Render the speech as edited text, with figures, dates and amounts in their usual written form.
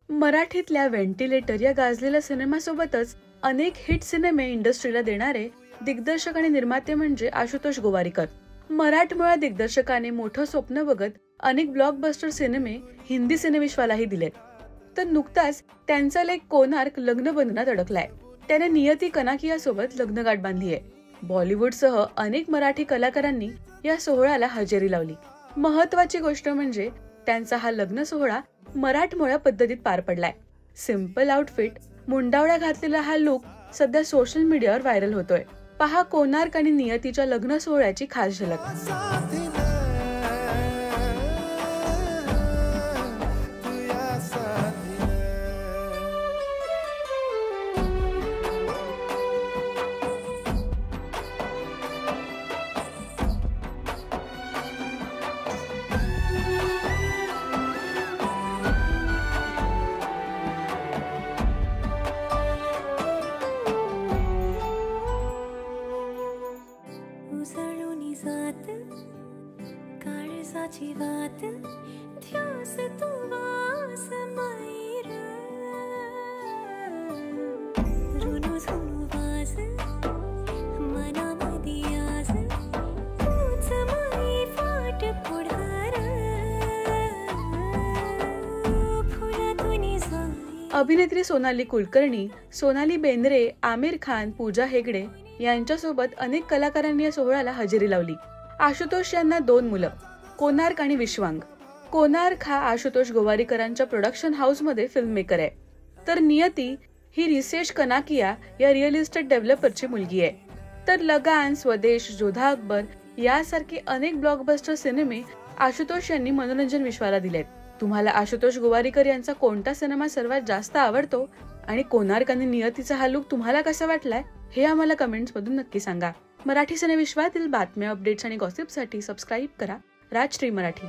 मराठीतल्या ventilator या गाजलेल्या सिनेमासोबतच अनेक हिट सिनेमे इंडस्ट्रीला देणारे दिग्दर्शक आणि निर्माते म्हणजे आशुतोष गोवारीकर. मराठमोळ्या दिग्दर्शकाने मोठं स्वप्न बघत अनेक ब्लॉकबस्टर सिनेमे हिंदी सिनेविश्वालाही दिलेत. तर नुकताच त्यांचा लेख कोणार्क लग्न बंधनात अडकलाय. त्याने नियती कनाकिया सोबत लग्नगाठ बांधली आहे. बॉलिवूडसह अनेक मराठी कलाकारांनी या सोहळ्याला हजेरी लावली. महत्वाची गोष्ट म्हणजे त्यांचा हा लग्न सोहळा मराठमोळ्या पद्धतीत पार पडलाय. सिंपल आउटफिट, मुंडावळ्या घातलेला हा लुक सध्या सोशल मीडियावर व्हायरल होतोय. पहा कोणार्क आणि नियतीच्या लग्न सोहळ्याची खास झलक. काळजाची वात ध्यास तू वास मैर रुनु झुनु वास मनामध्ये आज तूच माई फाट पुढार फुलातून जाई. अभिनेत्री सोनाली कुलकर्णी, सोनाली बेंद्रे, आमिर खान, पूजा हेगडे यांच्यासोबत अनेक कलाकारांनी या सोहळ्याला हजेरी लावली. आशुतोष यांना 2 मुलं, कोणार्क आणि विश्वांग. कोणार्क हा आशुतोष गोवारीकरांच्या प्रोडक्शन हाऊस मध्ये फिल्म मेकर आहे. तर नियती ही रिसेश कनाकिया या रिअल इस्टेट डेव्हलपरची मुलगी आहे. तर लगान, स्वदेश, जोधा अकबर यासारखे अनेक ब्लॉकबस्टर सिनेमे आशुतोष यांनी मनोरंजन विश्वाला दिलेत. तुम्हाला आशुतोष गोवारीकर यांचा कोणता सिनेमा सर्वात जास्त आवडतो आणि कोणार्क आणि नियतीचा हा लुक तुम्हाला कसा वाटलाय हे आम्हाला कमेंट्स मधून नक्की सांगा. मराठी सिनेविश्वातील बातम्या, अपडेट्स आणि गॉसिपसाठी सबस्क्राईब करा राजश्री मराठी.